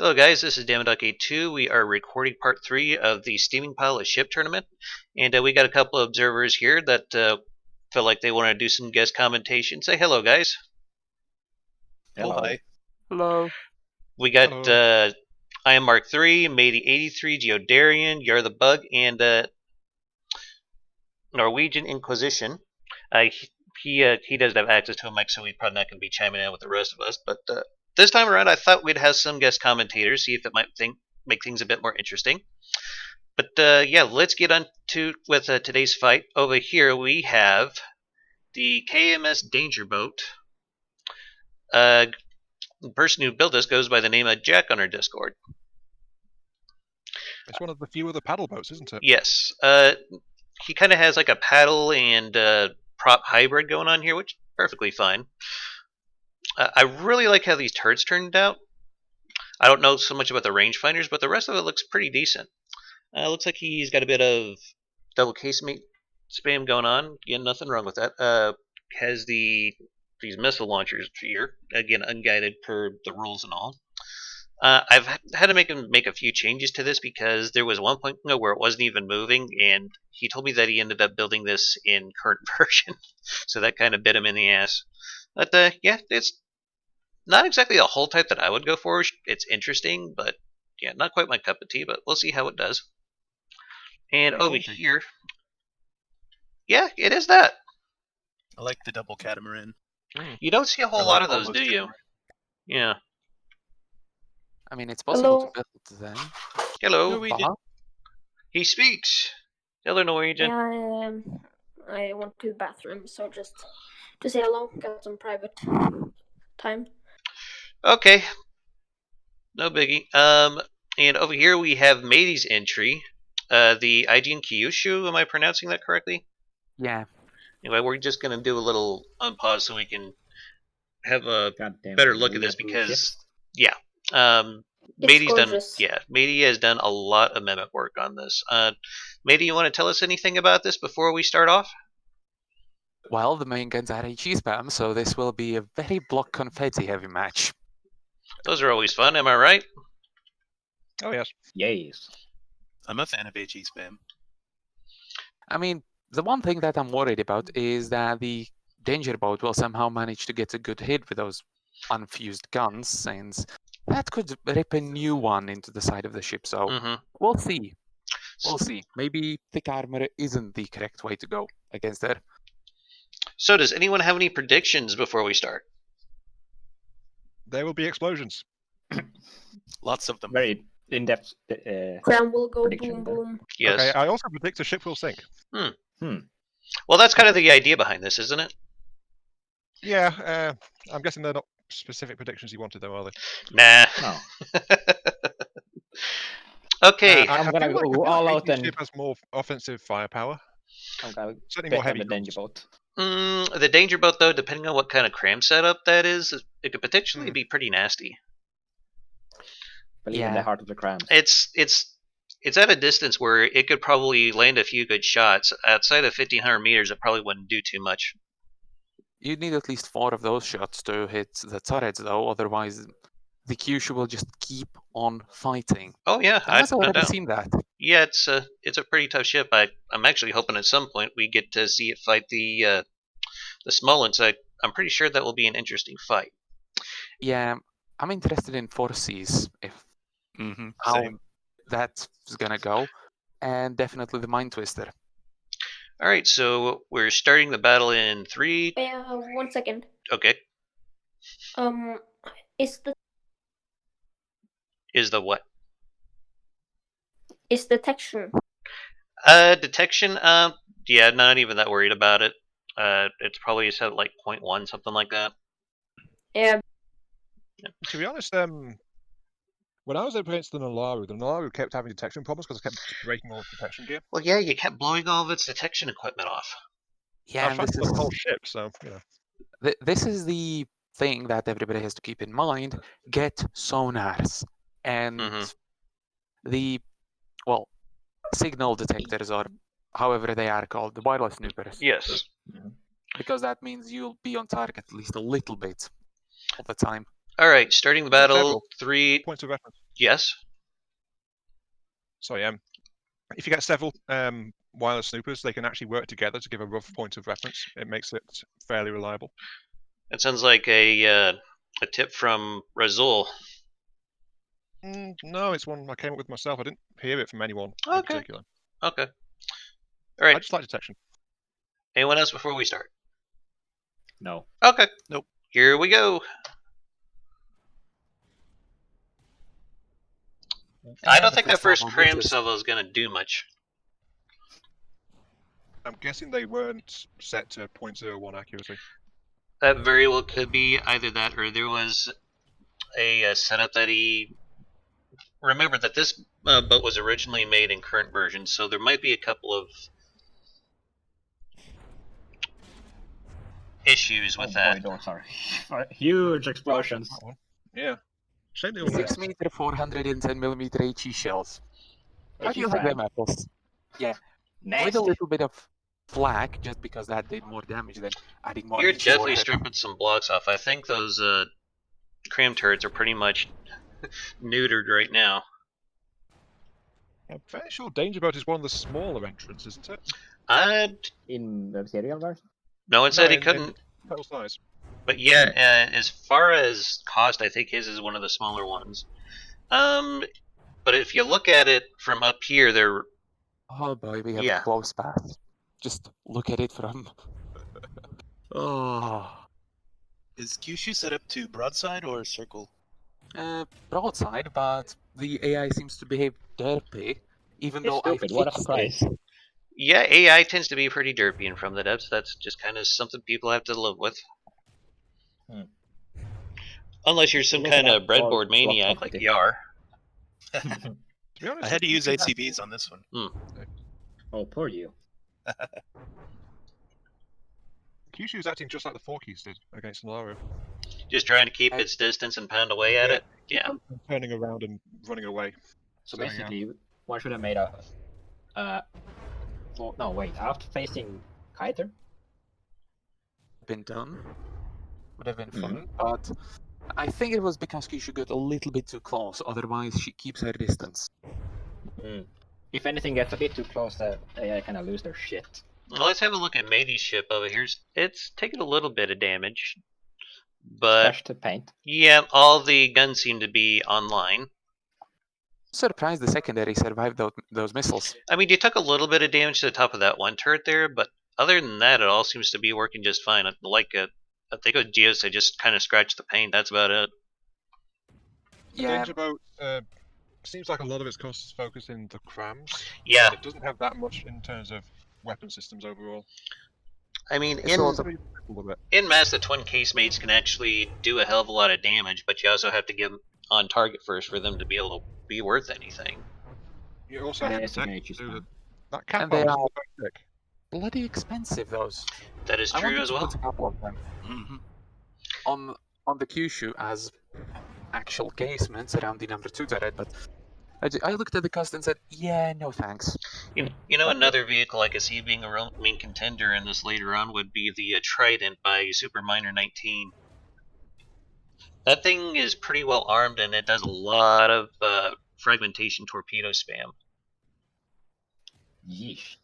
Hello guys, this is Dama.82. We are recording part 3 of the Steaming Pile of Ship Tournament, and we got a couple of observers here that feel like they want to do some guest commentation. Say hello, guys. Hello. Oh, hi. Hello. We got Hello. I am Mark 3, Maty83, Geodarian, You're the Bug, and Norwegian Inquisition. He doesn't have access to a mic, so he's probably not going to be chiming in with the rest of us, but this time around, I thought we'd have some guest commentators, see if it might make things a bit more interesting. But yeah, let's get on with today's fight. Over here we have the KMS Danger Boat. The person who built this goes by the name of Jack on our Discord. It's one of the few other paddle boats, isn't it? Yes. He kind of has like a paddle and prop hybrid going on here, which is perfectly fine. I really like how these turrets turned out. I don't know so much about the rangefinders, but the rest of it looks pretty decent. Looks like he's got a bit of double casemate spam going on. Again, nothing wrong with that. Has these missile launchers here. Again, unguided per the rules and all. I've had to make him make a few changes to this because there was one point where it wasn't even moving, and he told me that he ended up building this in current version, so that kind of bit him in the ass. But yeah, it's not exactly a hull type that I would go for. It's interesting, but yeah, not quite my cup of tea, but we'll see how it does. And over here, yeah, it is that. I like the double catamaran. You don't see a whole lot of those, do you? Yeah. I mean, it's possible to build them. Hello. Norwegian. He speaks. Hello, Norwegian. Yeah, I went to the bathroom, so just to say hello, got some private time. Okay. No biggie. And over here we have Maty's entry. The Aijin Kyushu, am I pronouncing that correctly? Yeah. Anyway, we're just going to do a little unpause so we can have a better look at this because, yeah. Maty has done a lot of amendment work on this. Maty, you want to tell us anything about this before we start off? Well, the main guns are HE spam, so this will be a very block confetti heavy match. Those are always fun, am I right? Oh, yes. Yes. I'm a fan of HE spam. I mean, the one thing that I'm worried about is that the Danger Boat will somehow manage to get a good hit with those unfused guns, since that could rip a new one into the side of the ship, so we'll see. We'll see. Maybe thick armor isn't the correct way to go against that. So does anyone have any predictions before we start? There will be explosions. Lots of them. Very in-depth Crown will go prediction, boom boom. Yes. Okay, I also predict the ship will sink. Well, that's kind of the idea behind this, isn't it? Yeah, I'm guessing they're not specific predictions you wanted, though, are they? Nah. No. Okay. I'm gonna go all out The and ship has more offensive firepower. I'm gonna Certainly more bet on heavy the Danger guns. Boat. The Danger Boat, though, depending on what kind of cram setup that is, it could potentially be pretty nasty. Believe in the heart of the crams. It's at a distance where it could probably land a few good shots. Outside of 1,500 meters, it probably wouldn't do too much. You'd need at least 4 of those shots to hit the turrets, though. Otherwise, the Kyushu will just keep on fighting. Oh yeah, I've already seen that. Yeah, it's a pretty tough ship. I'm actually hoping at some point we get to see it fight the Smolens. I'm pretty sure that will be an interesting fight. Yeah, I'm interested in Forces, if how that's gonna go, and definitely the Mind Twister. All right, so we're starting the battle in 3. 1 second. Okay. Is the what? Is detection. Detection. Yeah, not even that worried about it. It's probably set at like 0.1, something like that. Yeah. To be honest, when I was up against the Nalaru kept having detection problems because I kept breaking all its detection gear. Well, yeah, you kept blowing all of its detection equipment off. Yeah, I this is the whole ship, so you know. This is the thing that everybody has to keep in mind. Get sonars and the signal detectors, or however they are called, the wireless snoopers. Yes. Because that means you'll be on target at least a little bit of the time. All right, starting the battle. 3 points of reference. Yes. Sorry, if you get several wireless snoopers, they can actually work together to give a rough point of reference. It makes it fairly reliable. That sounds like a tip from Razul. No, it's one I came up with myself. I didn't hear it from anyone in Okay. particular. Okay. All right. I just like detection. Anyone else before we start? No. Okay. Nope. Here we go. I don't think that first cram salvo is going to do much. I'm guessing they weren't set to 0.01 accuracy. That very well could be either that or there was a setup that he... Remember that this boat was originally made in current version, so there might be a couple of issues with that. Boy, those are huge explosions. That one. Yeah. Shame they all 6 missed. meter, 410mm HE shells. How do you like HE them apples? Yeah, with Nasty. a little bit of flak, just because that did more damage than adding more. You're HE definitely warhead. stripping some blocks off. I think those cram turrets are pretty much neutered right now. I'm fairly sure Danger Boat is one of the smaller entrants, isn't it? In the serial version? No one said he in couldn't. total size. But yeah, as far as cost, I think his is one of the smaller ones. But if you look at it from up here, they're... Oh boy, we have Yeah. a close path. Just look at it from. Oh. Is Kyushu set up to broadside or circle? Broadside, but the AI seems to behave derpy, even It's though stupid, I what a fixed surprise. it. Yeah, AI tends to be pretty derpy in from the depths. That's just kind of something people have to live with. Unless you're some Look kind at of that block breadboard maniac like property. you are. To be honest, I had to use Kyushu HCVs on this one. Oh, poor you. Kyushu's acting just like the Forkies did against Nalaru. Just trying to keep its distance and pound away at it. Yeah. Turning around and running away. So So, yeah. basically, one should have made a... no, wait, after facing Kiter? Been done. Would have been fun, but I think it was because Kyushu got a little bit too close. Otherwise, she keeps her distance. If anything gets a bit too close, the AI kind of lose their shit. Well, let's have a look at Maty's ship over here. It's taking a little bit of damage. But, Fresh to paint. yeah, all the guns seem to be online. Surprised the secondary survived those missiles. I mean, you took a little bit of damage to the top of that one turret there, but other than that, it all seems to be working just fine. I think with Geos, they just kind of scratched the paint. That's about it. Yeah, Danger Boat seems like a lot of its cost is focused in the crams. Yeah, It doesn't have that much in terms of weapon systems overall. I mean, it's also in mass, the twin casemates can actually do a hell of a lot of damage, but you also have to get them on target first for them to be able to be worth anything. You also have Yes, to okay, just do fine. that cap And they bomb is are- very thick. bloody expensive those. That is I true wanted as to well. put a couple of them on the Kyushu as actual casements around the number 2 turret, but I looked at the cost and said, yeah, no thanks. You know, another vehicle I could see being a real main contender in this later on would be the Trident by Super Miner 19. That thing is pretty well armed, and it does a lot of fragmentation torpedo spam. Yeesh.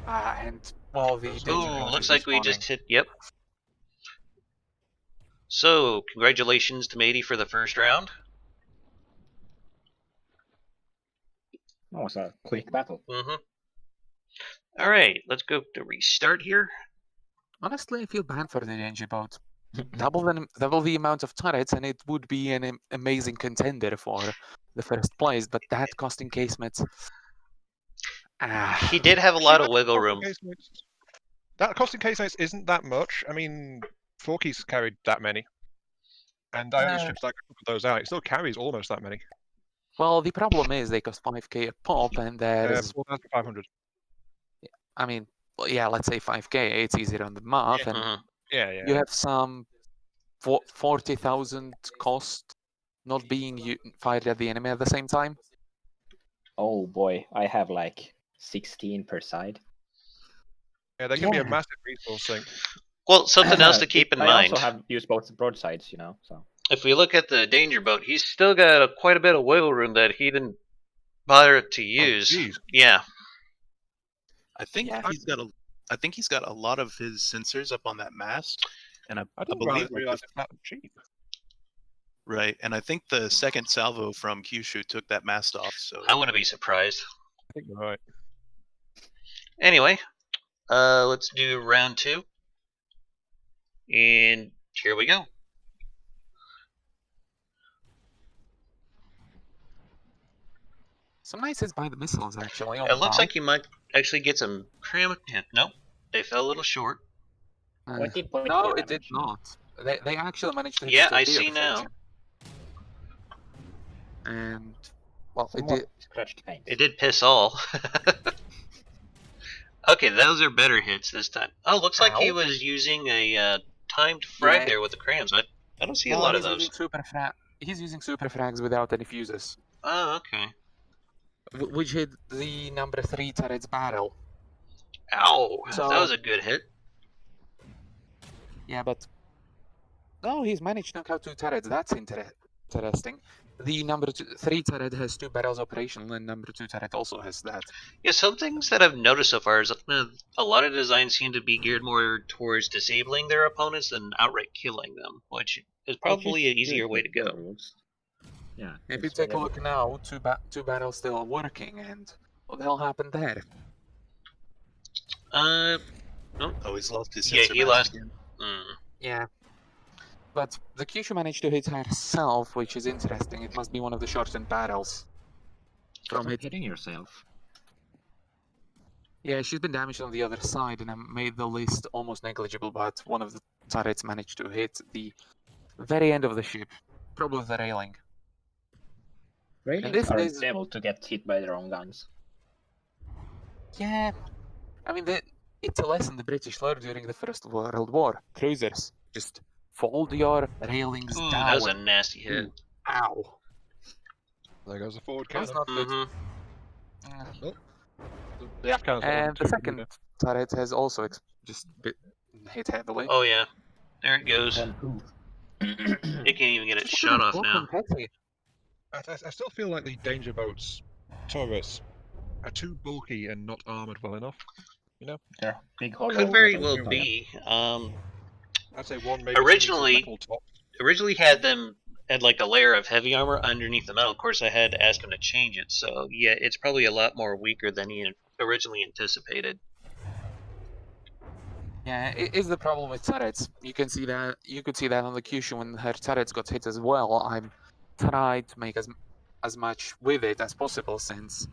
And well, the danger Ooh, boat looks is like we respawning. just hit. Yep. So, congratulations to Maty for the first round. That was a quick battle. All right, let's go to restart here. Honestly, I feel bad for the danger boat. Double the amount of turrets, and it would be an amazing contender for the first place. But that costing casemates. He did have a lot of wiggle room. That costing casemates isn't that much. I mean, Forkies carried that many. And I only stripped like a couple of those out. It still carries almost that many. Well, the problem is they cost 5k a pop, and there's 4,500. I mean, well, yeah, let's say 5k. It's easier on the math, and Yeah. you have some 40,000 cost not being fired at the enemy at the same time. Oh boy, I have like 16 per side. Yeah, they can be a Yeah. massive resource sink. Well, something else to keep in I mind. also have used both broadsides, you know, so. if we look at the danger boat, he's still got quite a bit of wiggle room that he didn't bother to use. jeez. Yeah. I think Yeah. he's got a lot of his sensors up on that mast, and I didn't believe realize it's that cheap. right. And I think the second salvo from Kyushu took that mast off. So I wouldn't be surprised. I think you're right. Anyway, let's do round 2. And here we go. Some nice hits by the missiles, actually. It looks like you might actually get some cram. Nope, they fell a little short. What did point No, four it did damage? not. They actually managed to hit Yeah, the I torpedo see now. deflection. And, well, it Somewhat did. scratched paint. It did piss all. Okay, those are better hits this time. Oh, looks like he Ow. was using a timed frag Yeah. there with the crams. I don't see a Well, lot of he's those. using super frags without any fuses, Oh, okay. which hit the number 3 turret's barrel. Ow, So- that was a good hit. Yeah, but no, he's managed to knock out 2 turrets. That's interesting. The number 3 turret has 2 barrels operational, and number 2 turret also has that. Yeah, some things that I've noticed so far is a lot of designs seem to be geared more towards disabling their opponents than outright killing them, which is probably an easier way to go. Yeah. If you it's take a really- look now, 2 barrels still working, and what the hell happened there? Oh, he's lost his yeah, sensor he mast lost. again. Yeah. But the Kyushu managed to hit herself, which is interesting. It must be one of the shortened barrels. From Stop it. hitting yourself. Yeah, she's been damaged on the other side, and I made the list almost negligible, but one of the turrets managed to hit the very end of the ship, probably the railing. Railings this are is- able to get hit by their own guns. Yeah, I mean, it's a lesson the British learned during the First World War. Cruisers, just fold your railings Ooh, down. that was a nasty hit. Ow. There goes the forward That's cannon. not good. Mm-hmm. The Afghans got And one the too, second didn't turret has also just hit heavily. Oh yeah, there it goes. On who? It can't even get its Just shot look at off the now. confetti. I still feel like the danger boats turrets are too bulky and not armored well enough. They're big hollow. Could very metal well tube. be. I'd say one maybe Originally- metal top. Originally had them had like a layer of heavy armor underneath the metal. Of course, I had to ask him to change it. So yeah, it's probably a lot more weaker than he originally anticipated. Yeah, it is the problem with turrets. You could see that on the Kyushu when her turrets got hit as well. I'm tried to make as much with it as possible since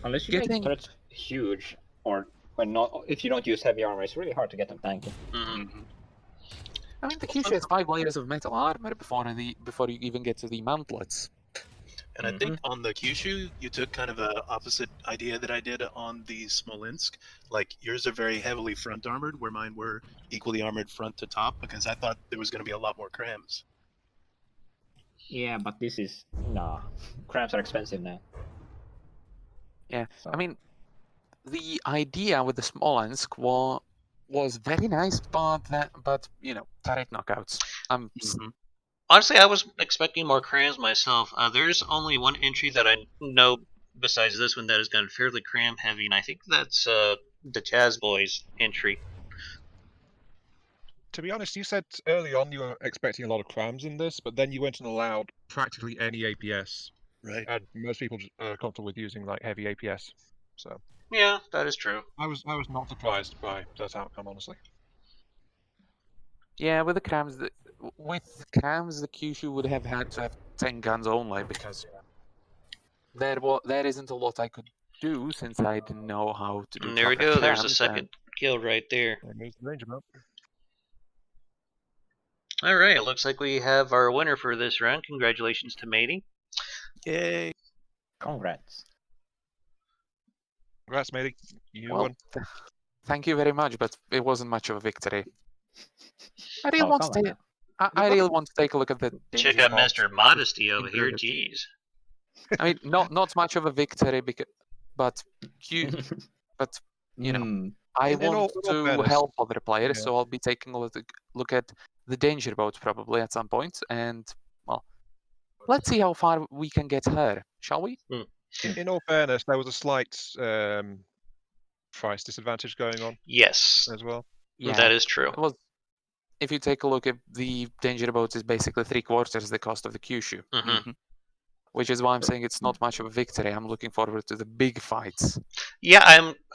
Unless you Getting- make turrets huge, or when not, if you don't use heavy armor, it's really hard to get them tanky. Hmm. I mean the Kyushu has 5 layers of metal armor before you even get to the mountlets. And I think on the Kyushu, you took kind of a opposite idea that I did on the Smolensk. Like yours are very heavily front armored, where mine were equally armored front to top, because I thought there was going to be a lot more crams. Yeah, but this is nah. Crabs are expensive now. Yeah, So- I mean the idea with the Smolensk was very nice, but you know, turret knockouts. Honestly, I was expecting more crams myself. There's only one entry that I know besides this one that has gone fairly cram heavy, and I think that's the Jazz Boys entry. To be honest, you said early on you were expecting a lot of crams in this, but then you went and allowed practically any APS. Right. And most people are comfortable with using like heavy APS. So Yeah, that is true. I was not surprised by that outcome, honestly. Yeah, with the crams, the Kyushu would have had to have 10 guns only because there isn't a lot I could do since I didn't know how to do. And there we proper go. There's a crams, second kill right there. There goes the danger boat. All right, it looks like we have our winner for this round. Congratulations to Maty. Yay! Congrats. Congrats, matey. You Well, won. thank you very much, but it wasn't much of a victory. I really Oh, want come to on take. I really want to take a look at the. Check danger out box. Mr. Modesty over here. included. Jeez. I mean, not much of a victory, but you know, Hmm. I In all want to fairness, help other players, yeah. so I'll be taking a look at the danger boat probably at some point, and well, let's see how far we can get her, shall we? In all fairness, there was a slight price disadvantage going on Yes, as well. that is true. It was, if you take a look at the danger boat, is basically 3/4 the cost of the Kyushu, Hmm. which is why I'm saying it's not much of a victory. I'm looking forward to the big fights. Yeah,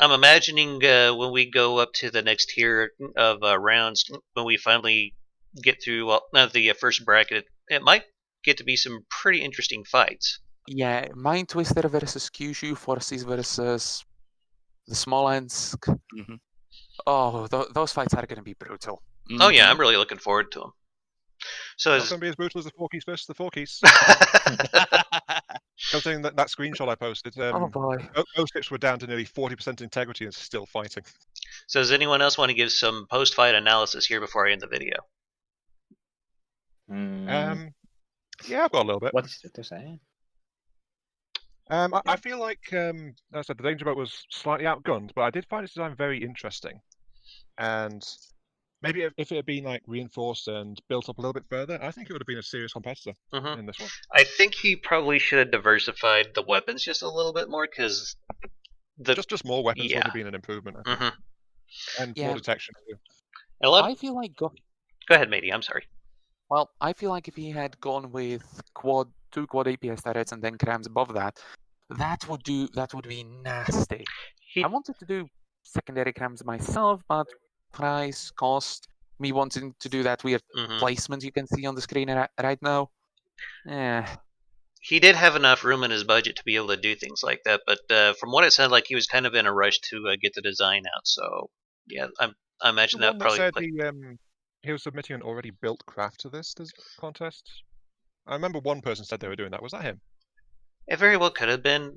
I'm imagining when we go up to the next tier of rounds, when we finally get through the first bracket, it might get to be some pretty interesting fights. Yeah, Mind Twister versus Kyushu Forces versus the Smolensk. Mhm. Oh, those fights are going to be brutal. Oh yeah, I'm really looking forward to them. So Not is going to be as brutal as the Forkies versus the Forkies. Considering that screenshot I posted, Oh boy. both ships were down to nearly 40% integrity and still fighting. so does anyone else want to give some post-fight analysis here before I end the video? Yeah, I've got a little bit. What's to say? I feel like, as I said, the Danger Boat was slightly outgunned, but I did find its design very interesting. And maybe if it had been like reinforced and built up a little bit further, I think it would have been a serious competitor in this one. I think he probably should have diversified the weapons just a little bit more, because Just more weapons would yeah. have been an improvement, I think. And Yeah. more detection too. I feel like Go ahead, Matey. I'm sorry. well, I feel like if he had gone with two quad APS turrets and then crams above that, that would be nasty. I wanted to do secondary crams myself, but price, cost, me wanting to do that weird placement you can see on the screen right now. He did have enough room in his budget to be able to do things like that, but from what it sounded like, he was kind of in a rush to get the design out. So yeah, I imagine The that one that probably. said he was submitting an already built craft to this contest. I remember one person said they were doing that. Was that him? It very well could have been.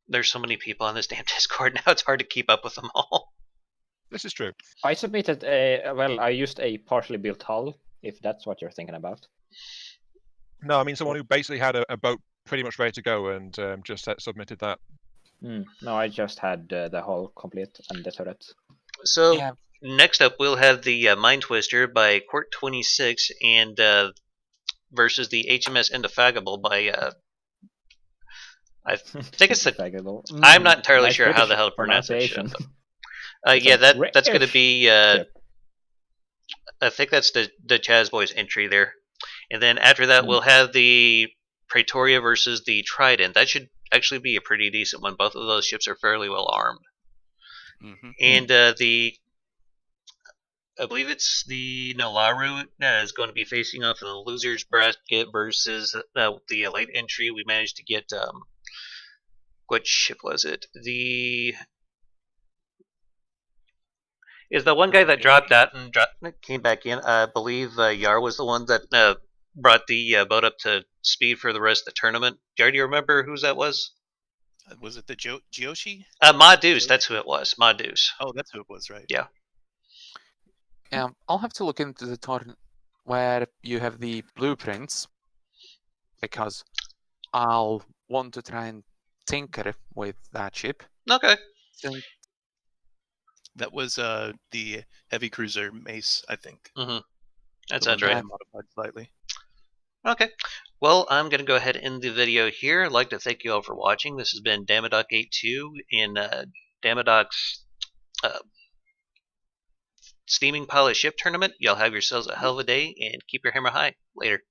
There's so many people on this damn Discord now; it's hard to keep up with them all. This is true. I submitted I used a partially built hull, if that's what you're thinking about. No, I mean someone who basically had a boat pretty much ready to go and just submitted that. No, I just had the hull complete and the turret. So next up, we'll have the Mind Twister by Court26 and versus the HMS Indefatigable by. I think it's the. I'm not entirely sure how the hell to pronounce that shit. Yeah, that's going to be. I think that's the Chaz Boys entry there, and then after that we'll have the Pretoria versus the Trident. That should actually be a pretty decent one. Both of those ships are fairly well armed, and I believe it's the Nalaru is going to be facing off in the losers bracket versus the late entry. We managed to get what ship was it? Is the one guy that dropped out and came back in? I believe Yar was the one that brought the boat up to speed for the rest of the tournament. Yar, do you remember whose that was? Was it the Joshi? Madus, that's who it was. Madus. Oh, that's who it was, right? Yeah. I'll have to look into the tournament where you have the blueprints, because I'll want to try and tinker with that ship. Okay. That was the heavy cruiser Mace, I think. That sounds right. Modified slightly. Okay. Well, I'm going to go ahead and end the video here. I'd like to thank you all for watching. This has been Damadoc82 in Damadoc's Steaming Pilot Ship Tournament. Y'all have yourselves a hell of a day and keep your hammer high. Later.